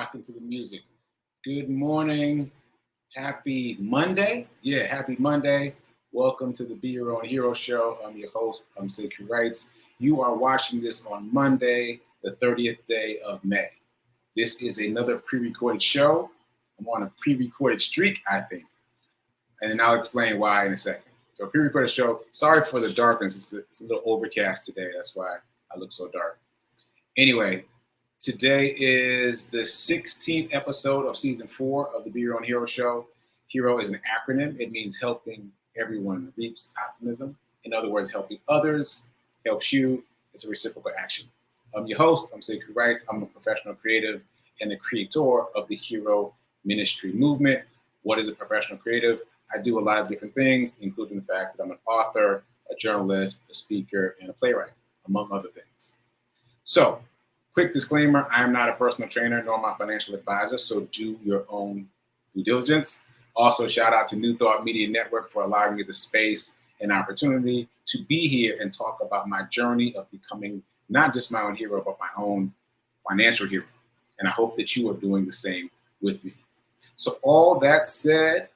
Rocking to the music. Good morning. Happy Monday. Yeah, happy Monday. Welcome to the Be Your Own Hero Show. I'm your host, sekouwrites. You are watching this on Monday, the 30th day of May. This is another pre-recorded show. I'm on a pre-recorded streak, I think. And I'll explain why in a second. So pre-recorded show. Sorry for the darkness. It's a little overcast today. That's why I look so dark. Anyway, today is the 16th episode of season 4 of the Be Your Own Hero Show. Hero is an acronym. It means helping everyone reaps optimism. In other words, helping others helps you. It's a reciprocal action. I'm your host. I'm sekouwrites. I'm a professional creative and the creator of the Hero Ministry movement. What is a professional creative? I do a lot of different things, including the fact that I'm an author, a journalist, a speaker, and a playwright, among other things. So, quick disclaimer, I am not a personal trainer nor my financial advisor, so do your own due diligence. Also, shout out to New Thought Media Network for allowing me the space and opportunity to be here and talk about my journey of becoming not just my own hero, but my own financial hero. And I hope that you are doing the same with me. So all that said,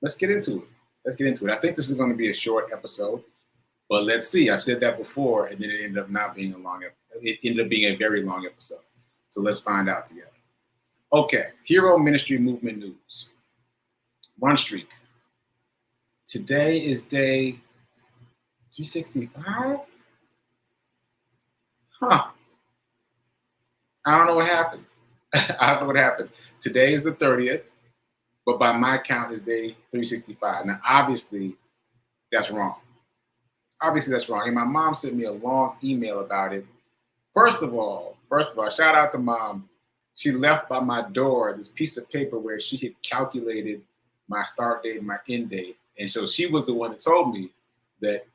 let's get into it. I think this is going to be a short episode, but let's see. I've said that before, and then it ended up not being a long episode. It ended up being a very long episode. So let's find out together. Okay, Hero Ministry Movement news. Run streak. Today is day 365? Huh. I don't know what happened. Today is the 30th, but by my count is day 365. Now, obviously, that's wrong. And my mom sent me a long email about it. First of all, shout out to Mom. She left by my door this piece of paper where she had calculated my start date and my end date. And so she was the one that told me that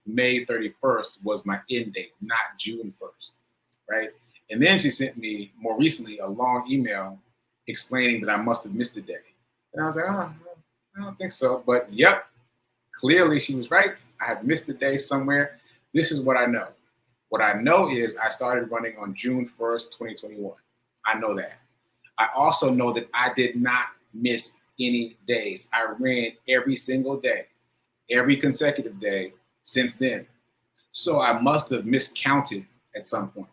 May 31st was my end date, not June 1st, right? And then she sent me, more recently, a long email explaining that I must have missed a day. And I was like, I don't think so. But yep, clearly she was right. I have missed a day somewhere. This is what I know. What I know is I started running on June 1st, 2021. I know that. I also know that I did not miss any days. I ran every single day, every consecutive day since then. So I must have miscounted at some point.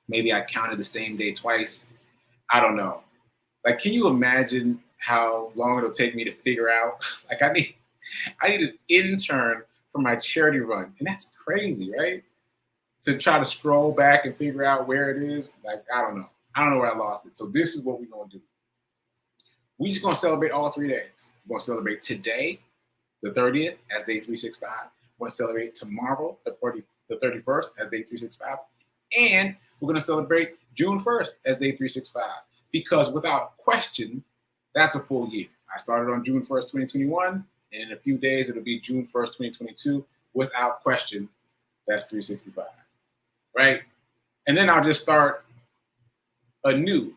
Maybe I counted the same day twice. I don't know. Like, can you imagine how long it'll take me to figure out? Like, I need an intern for my charity run. And that's crazy, right? To try to scroll back and figure out where it is. Like, I don't know. I don't know where I lost it. So this is what we're going to do. We're just going to celebrate all 3 days. We're going to celebrate today, the 30th, as day 365. We're going to celebrate tomorrow, the 31st, as day 365. And we're going to celebrate June 1st as day 365. Because without question, that's a full year. I started on June 1st, 2021. And in a few days, it'll be June 1st, 2022. Without question, that's 365. Right? And then I'll just start anew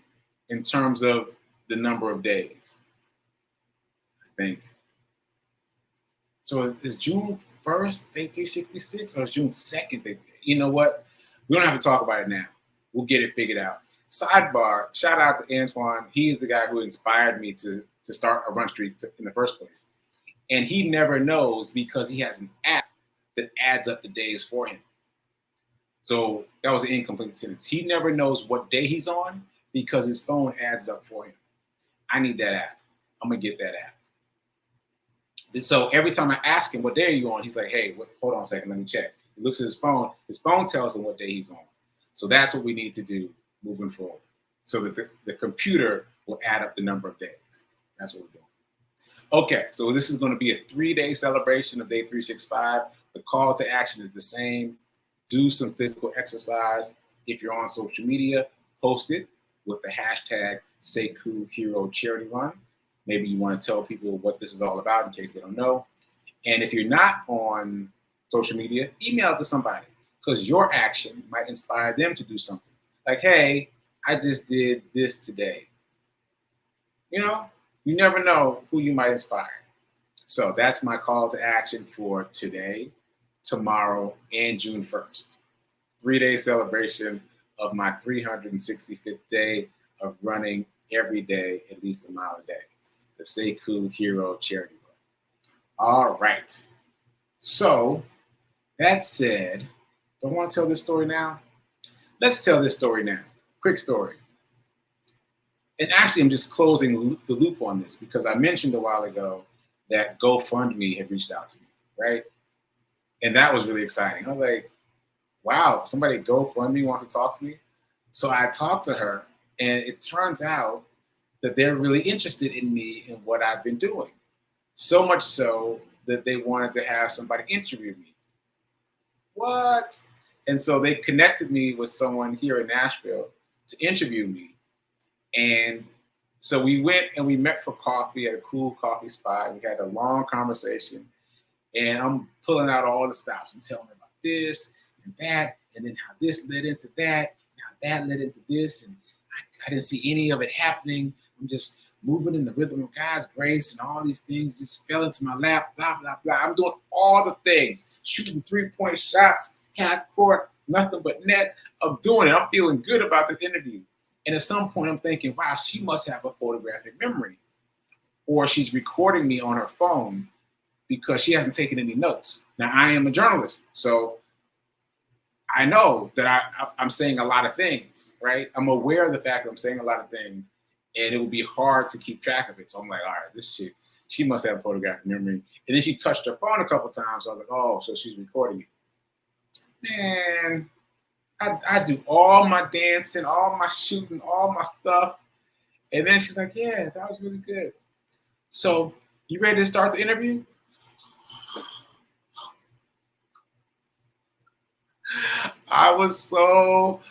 in terms of the number of days, I think. So is June 1st, day 366, or is June 2nd? You know what? We don't have to talk about it now. We'll get it figured out. Sidebar, shout out to Antoine. He's the guy who inspired me to start a run streak in the first place. And he never knows because he has an app that adds up the days for him. So that was an incomplete sentence. He never knows what day he's on because his phone adds it up for him. I need that app. I'm going to get that app. And so every time I ask him, what day are you on? He's like, hey, hold on a second, let me check. He looks at his phone. His phone tells him what day he's on. So that's what we need to do moving forward so that the computer will add up the number of days. That's what we're doing. Okay, so this is going to be a 3-day celebration of day 365. The call to action is the same. Do some physical exercise. If you're on social media, post it with the hashtag Sekou Hero Charity Run. Maybe you want to tell people what this is all about in case they don't know. And if you're not on social media, email it to somebody because your action might inspire them to do something. Like, hey, I just did this today. You know, you never know who you might inspire. So that's my call to action for today, tomorrow, and June 1st. 3-day celebration of my 365th day of running every day at least a mile a day. The Sekou Hero Charity Run. All right. So that said, do I want to tell this story now? Let's tell this story now. Quick story. And actually, I'm just closing the loop on this because I mentioned a while ago that GoFundMe had reached out to me, right? And that was really exciting. I was like, wow, somebody at GoFundMe wants to talk to me. So I talked to her, and it turns out that they're really interested in me and what I've been doing. So much so that they wanted to have somebody interview me. What? And so they connected me with someone here in Nashville to interview me. And so we went and we met for coffee at a cool coffee spot. We had a long conversation. And I'm pulling out all the stops and telling them about this and that, and then how this led into that, and how that led into this. And I didn't see any of it happening. I'm just moving in the rhythm of God's grace, and all these things just fell into my lap, blah, blah, blah. I'm doing all the things, shooting 3-point shots, half court, nothing but net. I'm doing it. I'm feeling good about this interview. And at some point, I'm thinking, wow, she must have a photographic memory. Or she's recording me on her phone because she hasn't taken any notes. Now, I am a journalist, so I know that I'm saying a lot of things, right? I'm aware of the fact that I'm saying a lot of things, and it would be hard to keep track of it. So I'm like, all right, this chick, she must have a photographic memory. And then she touched her phone a couple of times. So I was like, oh, so she's recording it. Man, I do all my dancing, all my shooting, all my stuff. And then she's like, yeah, that was really good. So you ready to start the interview? I was so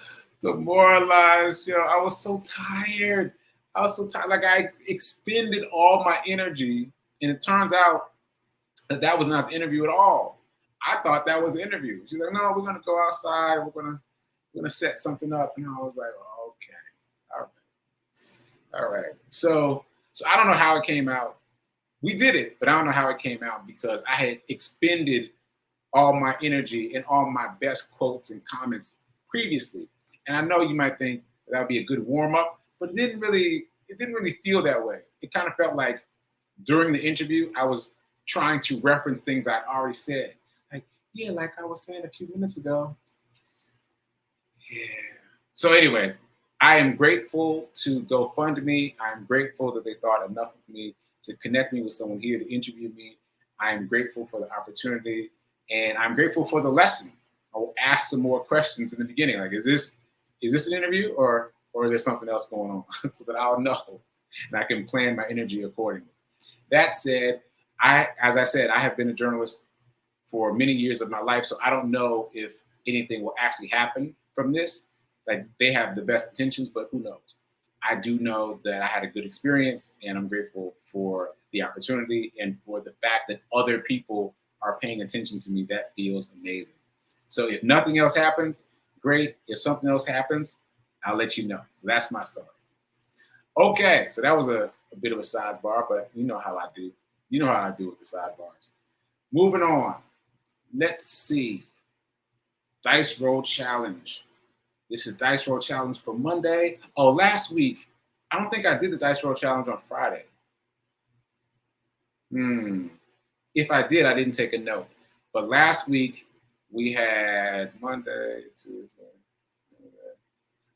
demoralized, yo. I was so tired. Like I expended all my energy, and it turns out that was not the interview at all. I thought that was the interview. She's like, no, we're gonna go outside. We're gonna set something up. And I was like, oh, okay, all right. So I don't know how it came out. We did it, but I don't know how it came out because I had expended all my energy and all my best quotes and comments previously. And I know you might think that would be a good warm up, but it didn't really feel that way. It kind of felt like during the interview, I was trying to reference things I'd already said. Like, yeah, like I was saying a few minutes ago. Yeah. So anyway, I am grateful to GoFundMe. I'm grateful that they thought enough of me to connect me with someone here to interview me. I am grateful for the opportunity, and I'm grateful for the lesson. I will ask some more questions in the beginning. Like, is this an interview or is there something else going on? So that I'll know and I can plan my energy accordingly. That said, as I said, I have been a journalist for many years of my life, so I don't know if anything will actually happen from this. Like, they have the best intentions, but who knows? I do know that I had a good experience, and I'm grateful for the opportunity and for the fact that other people are paying attention to me. That feels amazing. So if nothing else happens, great. If something else happens, I'll let you know. So that's my story. Okay, so that was a bit of a sidebar, but you know how I do. You know how I do with the sidebars. Moving on. Let's see. Dice Roll Challenge. This is Dice Roll Challenge for Monday. Oh, last week, I don't think I did the Dice Roll Challenge on Friday. If I did, I didn't take a note. But last week, we had Monday, Tuesday.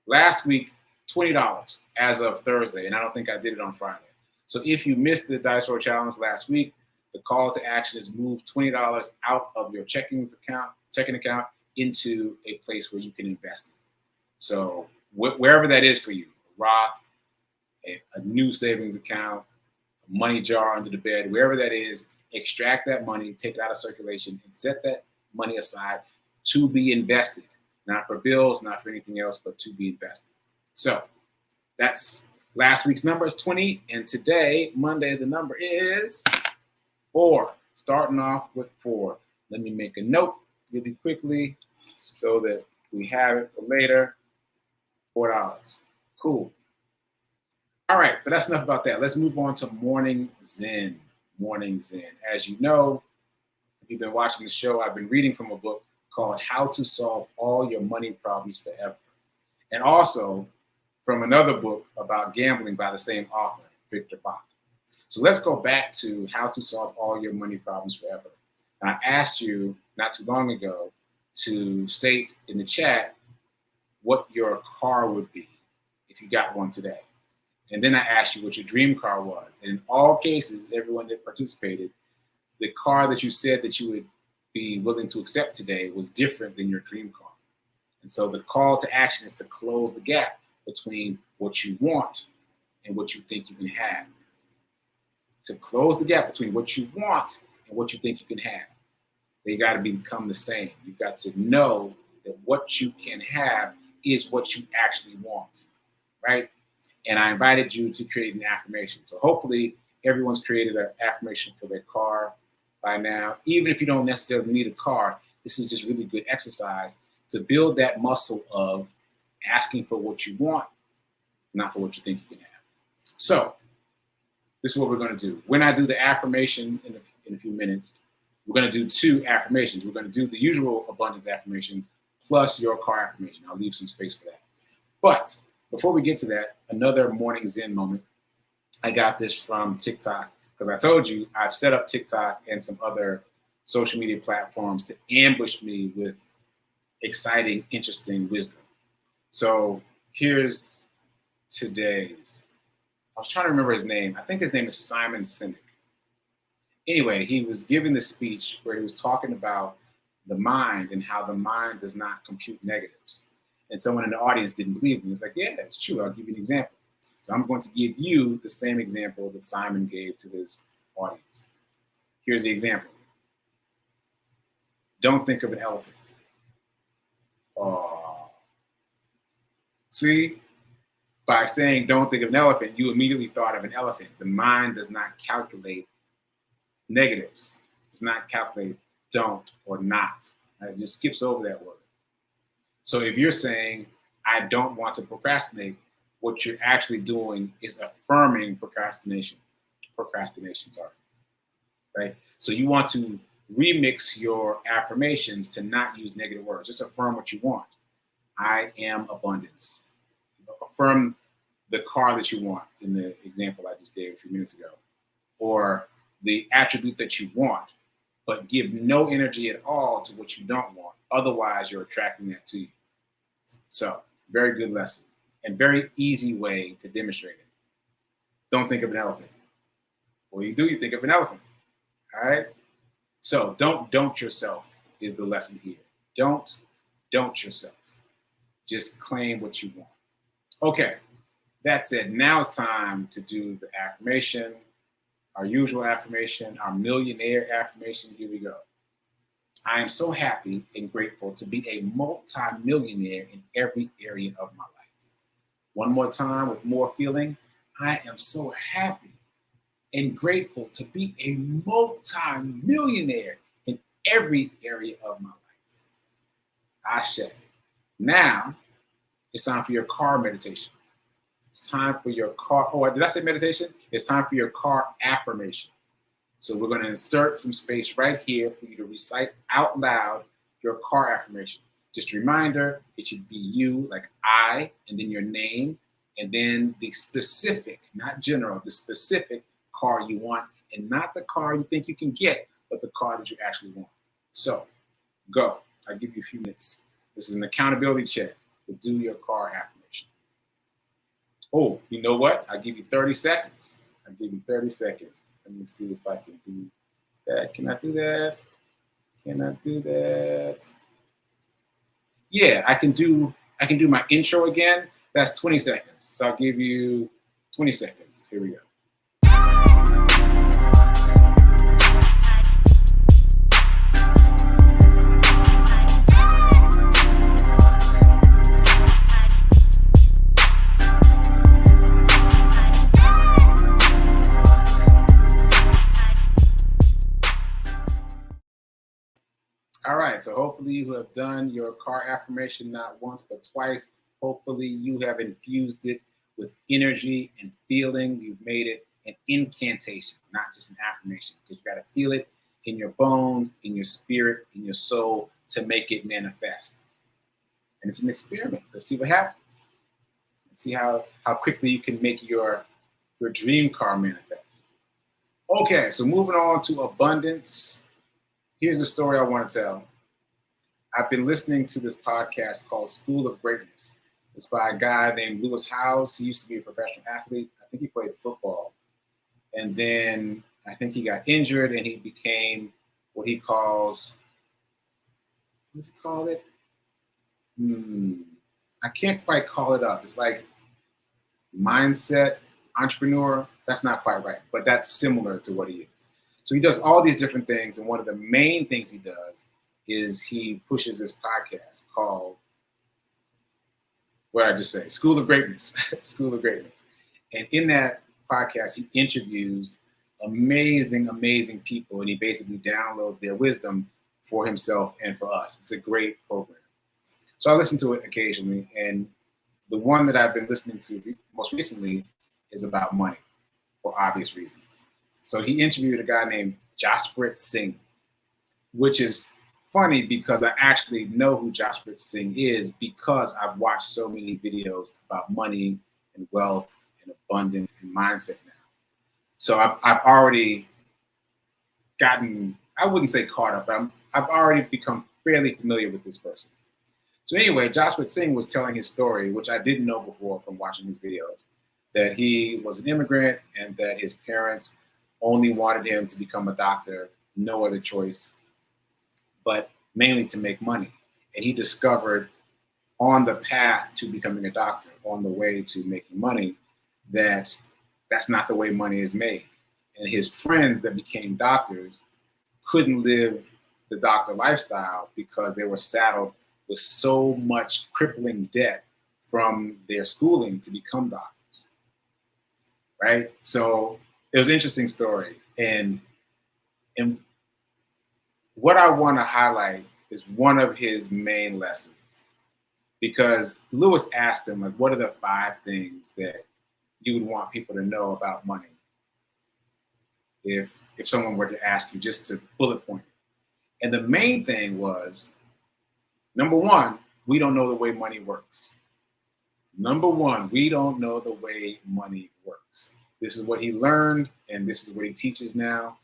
Last week, $20 as of Thursday, and I don't think I did it on Friday. So if you missed the Dice Roll Challenge last week, the call to action is move $20 out of your checking account into a place where you can invest it. So wherever that is for you, a Roth, a new savings account, a money jar under the bed, wherever that is, extract that money, take it out of circulation, and set that money aside to be invested. Not for bills, not for anything else, but to be invested. So that's last week's number is 20. And today, Monday, the number is 4. Starting off with 4. Let me make a note really quickly so that we have it for later. $4. Cool. All right, so that's enough about that. Let's move on to Morning Zen. Morning Zen. As you know, if you've been watching the show, I've been reading from a book called How to Solve All Your Money Problems Forever. And also, from another book about gambling by the same author, Victor Bach. So let's go back to how to solve all your money problems forever. And I asked you not too long ago to state in the chat what your car would be if you got one today. And then I asked you what your dream car was. And in all cases, everyone that participated, the car that you said that you would be willing to accept today was different than your dream car. And so the call to action is to close the gap between what you want and what you think you can have. To close the gap between what you want and what you think you can have. They got to become the same. You've got to know that what you can have is what you actually want, right? And I invited you to create an affirmation. So hopefully everyone's created an affirmation for their car by now. Even if you don't necessarily need a car, this is just really good exercise to build that muscle of asking for what you want, not for what you think you can have. So this is what we're going to do. When I do the affirmation in a few minutes, we're going to do 2 affirmations. We're going to do the usual abundance affirmation plus your car affirmation. I'll leave some space for that. But before we get to that, another morning Zen moment. I got this from TikTok because I told you I've set up TikTok and some other social media platforms to ambush me with exciting, interesting wisdom. So here's today's. I was trying to remember his name. I think his name is Simon Sinek. Anyway, he was giving this speech where he was talking about the mind and how the mind does not compute negatives. And someone in the audience didn't believe him. He was like, yeah, it's true. I'll give you an example. So I'm going to give you the same example that Simon gave to his audience. Here's the example. Don't think of an elephant. Oh. See? By saying don't think of an elephant, you immediately thought of an elephant. The mind does not calculate negatives. It's not calculate don't or not. It just skips over that word. So if you're saying, I don't want to procrastinate, what you're actually doing is affirming procrastination. Right? So you want to remix your affirmations to not use negative words. Just affirm what you want. I am abundance. Affirm the car that you want in the example I just gave a few minutes ago, or the attribute that you want, but give no energy at all to what you don't want. Otherwise, you're attracting that to you. So, very good lesson and very easy way to demonstrate it. Don't think of an elephant. What do? You think of an elephant. All right? So, don't yourself is the lesson here. Don't yourself. Just claim what you want. Okay, that said, now it's time to do the affirmation, our usual affirmation, our millionaire affirmation. Here we go. I am so happy and grateful to be a multi-millionaire in every area of my life. One more time with more feeling. I am so happy and grateful to be a multi-millionaire in every area of my life. Ashe. Now, it's time for your car meditation. It's time for your car. Oh, did I say meditation? It's time for your car affirmation. So we're going to insert some space right here for you to recite out loud your car affirmation. Just a reminder, it should be you, like I, and then your name, and then the specific, not general, the specific car you want, and not the car you think you can get, but the car that you actually want. So go. I'll give you a few minutes. This is an accountability check to do your car affirmation. Oh, you know what? I'll give you 30 seconds. Let me see if I can do that. Can I do that? Yeah, I can do my intro again. That's 20 seconds. So I'll give you 20 seconds. Here we go. All right, so hopefully you have done your car affirmation not once but twice. Hopefully you have infused it with energy and feeling. You've made it an incantation, not just an affirmation, because you got to feel it in your bones, in your spirit, in your soul to make it manifest. And it's an experiment. Let's see what happens. See how quickly you can make your dream car manifest. Okay, so moving on to abundance. Here's a story I want to tell. I've been listening to this podcast called School of Greatness. It's by a guy named Unhoused. He used to be a professional athlete. I think he played football. And then I think he got injured and he became what he calls, what's he call it? I can't quite call it up. It's like mindset entrepreneur. That's not quite right, but that's similar to what he is. So he does all these different things. And one of the main things he does is he pushes this podcast called, what did I just say? School of Greatness. School of Greatness. And in that podcast, he interviews amazing, amazing people, and he basically downloads their wisdom for himself and for us. It's a great program. So I listen to it occasionally, and the one that I've been listening to most recently is about money for obvious reasons. So he interviewed a guy named Jasprit Singh, which is funny because I actually know who Jasprit Singh is because I've watched so many videos about money and wealth and abundance and mindset now. So I've already gotten, I wouldn't say caught up, but I've already become fairly familiar with this person. So anyway, Jasprit Singh was telling his story, which I didn't know before from watching his videos, that he was an immigrant and that his parents only wanted him to become a doctor, no other choice, but mainly to make money. And he discovered on the path to becoming a doctor, on the way to making money, that that's not the way money is made. And his friends that became doctors couldn't live the doctor lifestyle because they were saddled with so much crippling debt from their schooling to become doctors, right? So it was an interesting story. And what I want to highlight is one of his main lessons, because Lewis asked him, like, what are the 5 things that you would want people to know about money if someone were to ask you, just to bullet point it? And the main thing was, number 1, we don't know the way money works. Number 1, we don't know the way money works. This is what he learned, and this is what he teaches now.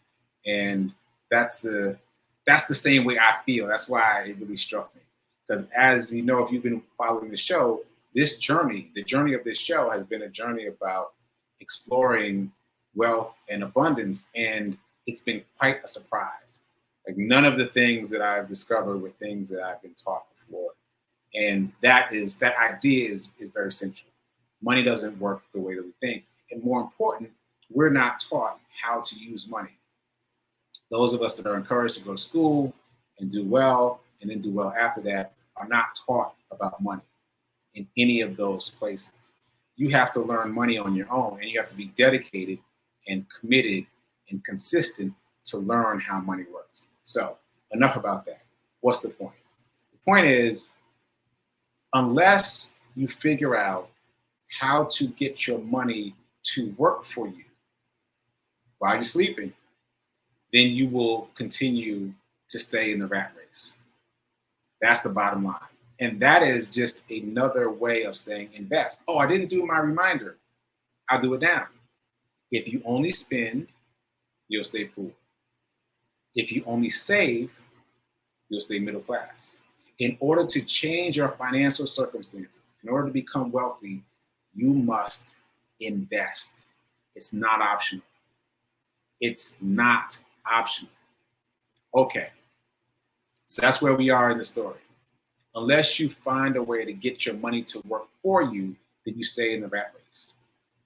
And that's the same way I feel. That's why it really struck me. Because as you know, if you've been following the show, this journey, the journey of this show has been a journey about exploring wealth and abundance. And it's been quite a surprise. Like, none of the things that I've discovered were things that I've been taught before. And that idea is very central. Money doesn't work the way that we think. And more important, we're not taught how to use money. Those of us that are encouraged to go to school and do well, and then do well after that, are not taught about money in any of those places. You have to learn money on your own, and you have to be dedicated and committed and consistent to learn how money works. So enough about that. What's the point? The point is, unless you figure out how to get your money to work for you while you're sleeping, then you will continue to stay in the rat race. That's the bottom line. And that is just another way of saying invest. Oh, I didn't do my reminder. I'll do it now. If you only spend, you'll stay poor. If you only save, you'll stay middle class. In order to change your financial circumstances, in order to become wealthy, you must invest. It's not optional. It's not optional. Okay. So that's where we are in the story. Unless you find a way to get your money to work for you, then you stay in the rat race.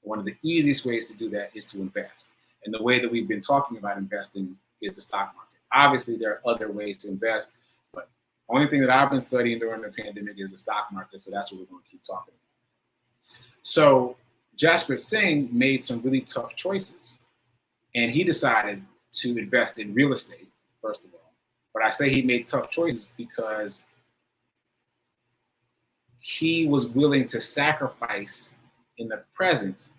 One of the easiest ways to do that is to invest. And the way that we've been talking about investing is the stock market. Obviously, there are other ways to invest, but the only thing that I've been studying during the pandemic is the stock market. So that's what we're going to keep talking about. So Jasprit Singh made some really tough choices. And he decided to invest in real estate, first of all. But I say he made tough choices because he was willing to sacrifice in the present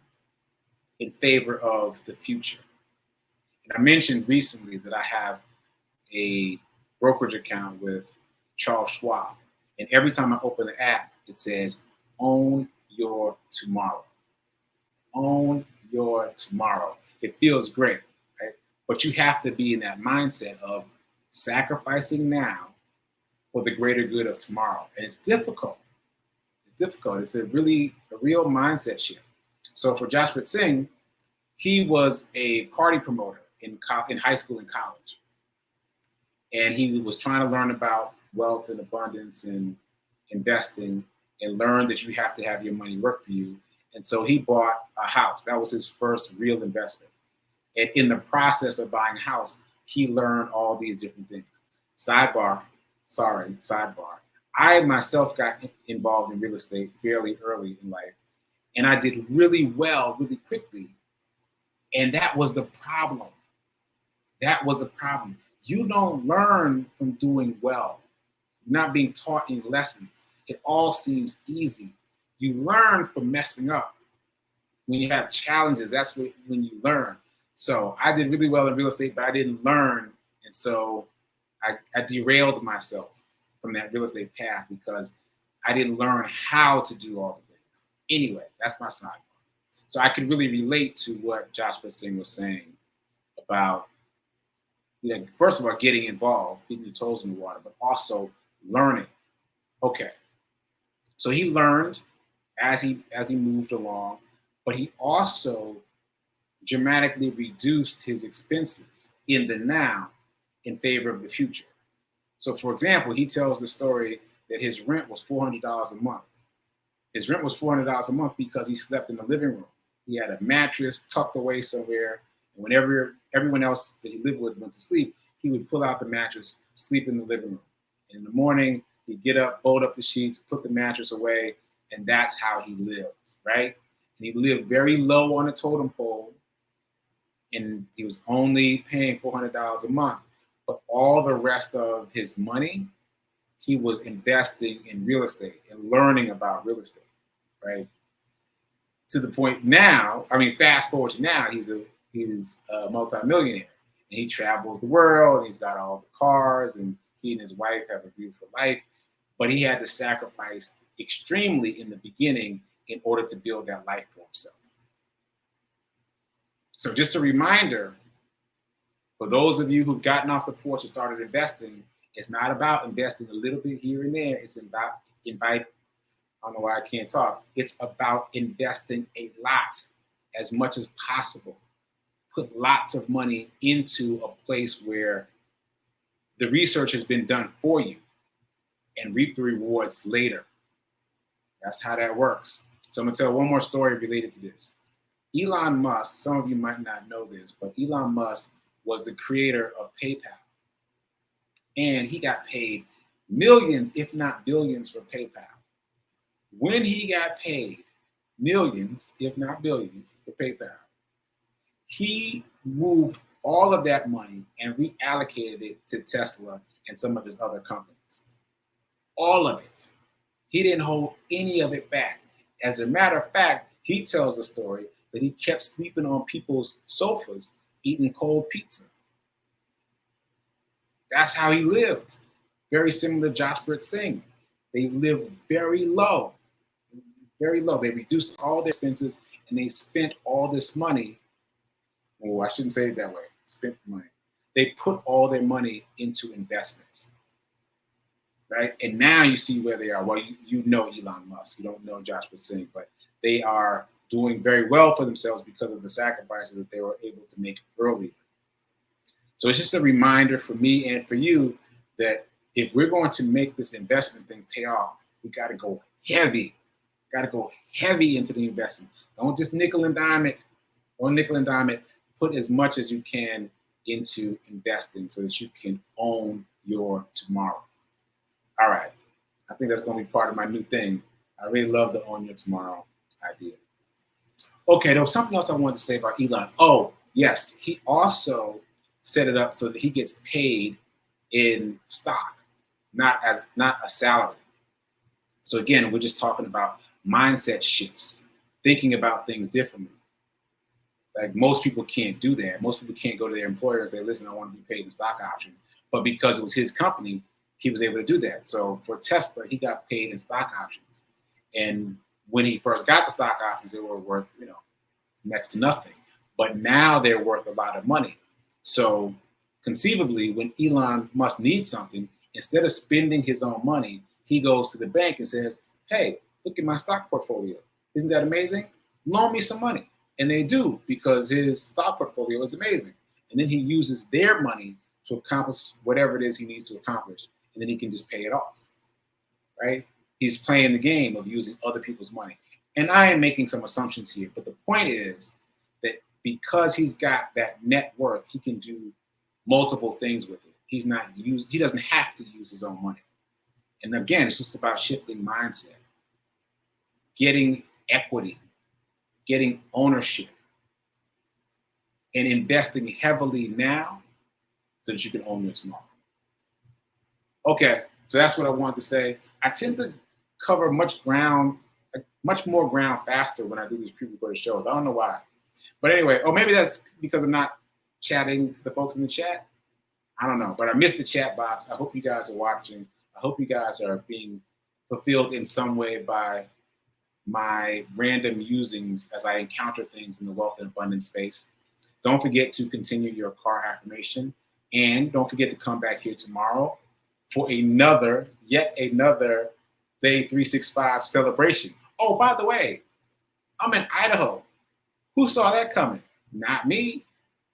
in favor of the future. And I mentioned recently that I have a brokerage account with Charles Schwab. And every time I open the app, it says, own your tomorrow. Own your tomorrow. It feels great, right? But you have to be in that mindset of sacrificing now for the greater good of tomorrow. And it's difficult. It's difficult. It's a real mindset shift. So for Jaspreet Singh, he was a party promoter in high school and college. And he was trying to learn about wealth and abundance and investing, and learn that you have to have your money work for you. And so he bought a house. That was his first real investment. And in the process of buying a house, he learned all these different things. Sidebar. I myself got involved in real estate fairly early in life, and I did really well, really quickly. And that was the problem. You don't learn from doing well, not being taught any lessons. It all seems easy. You learn from messing up. When you have challenges, that's when you learn. So I did really well in real estate, but I didn't learn. And so I derailed myself from that real estate path because I didn't learn how to do all the things. Anyway, that's my sidebar. So I could really relate to what Jaspreet Singh was saying about, first of all, getting involved, getting your toes in the water, but also learning. Okay. So he learned as he moved along, but he also dramatically reduced his expenses in the now in favor of the future. So for example, he tells the story that his rent was $400 a month. His rent was $400 a month because he slept in the living room. He had a mattress tucked away somewhere. And whenever everyone else that he lived with went to sleep, he would pull out the mattress, sleep in the living room. And in the morning, he'd get up, fold up the sheets, put the mattress away, and that's how he lived, right? And he lived very low on the totem pole, and he was only paying $400 a month. But all the rest of his money, he was investing in real estate and learning about real estate, right? To the point now, fast forward to now, he's a multimillionaire. And he travels the world, and he's got all the cars, and he and his wife have a beautiful life. But he had to sacrifice extremely in the beginning in order to build that life for himself. So just a reminder, for those of you who've gotten off the porch and started investing, it's not about investing a little bit here and there. It's about I don't know why I can't talk. It's about investing a lot, as much as possible. Put lots of money into a place where the research has been done for you and reap the rewards later. That's how that works. So I'm gonna tell one more story related to this. Elon Musk, some of you might not know this, but Elon Musk was the creator of PayPal. And he got paid millions, if not billions, for PayPal. When he got paid millions, if not billions, for PayPal, he moved all of that money and reallocated it to Tesla and some of his other companies. All of it. He didn't hold any of it back. As a matter of fact, he tells a story that he kept sleeping on people's sofas, eating cold pizza. That's how he lived. Very similar to Jaspreet Singh. They lived very low. Very low. They reduced all their expenses and they spent all this money. Oh, I shouldn't say it that way. Spent money. They put all their money into investments. Right? And now you see where they are. Well, you know Elon Musk. You don't know Jaspreet Singh, but they are doing very well for themselves because of the sacrifices that they were able to make earlier. So it's just a reminder for me and for you that if we're going to make this investment thing pay off, we got to go heavy. Got to go heavy into the investment. Don't just nickel and dime it. Don't nickel and dime it. Put as much as you can into investing so that you can own your tomorrow. All right. I think that's going to be part of my new thing. I really love the own your tomorrow idea. Okay, there was something else I wanted to say about Elon. Oh, yes. He also set it up so that he gets paid in stock, not a salary. So again, we're just talking about mindset shifts, thinking about things differently. Like most people can't do that. Most people can't go to their employer and say, listen, I want to be paid in stock options. But because it was his company, he was able to do that. So for Tesla, he got paid in stock options. And When he first got the stock options, they were worth, next to nothing. But now they're worth a lot of money. So conceivably, when Elon Musk needs something, instead of spending his own money, he goes to the bank and says, hey, look at my stock portfolio. Isn't that amazing? Loan me some money. And they do, because his stock portfolio is amazing. And then he uses their money to accomplish whatever it is he needs to accomplish. And then he can just pay it off, right? He's playing the game of using other people's money. And I am making some assumptions here, but the point is that because he's got that net worth, he can do multiple things with it. He doesn't have to use his own money. And again, it's just about shifting mindset, getting equity, getting ownership, and investing heavily now so that you can own it tomorrow. Okay, so that's what I wanted to say. I tend to cover much more ground faster when I do these pre-recorded shows. I don't know why. But anyway, or maybe that's because I'm not chatting to the folks in the chat. I don't know, but I missed the chat box. I hope you guys are watching. I hope you guys are being fulfilled in some way by my random musings as I encounter things in the wealth and abundance space. Don't forget to continue your car affirmation. And don't forget to come back here tomorrow for yet another Day 365 celebration. Oh, by the way, I'm in Idaho. Who saw that coming? Not me.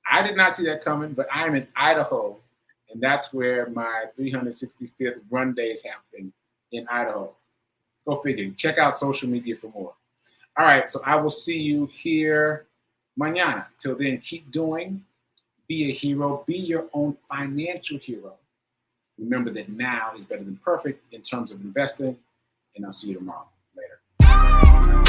I did not see that coming, but I'm in Idaho. And that's where my 365th run day is happening, in Idaho. Go figure. Check out social media for more. All right, so I will see you here mañana. Till then, keep doing. Be a hero. Be your own financial hero. Remember that now is better than perfect in terms of investing. And I'll see you tomorrow. Later.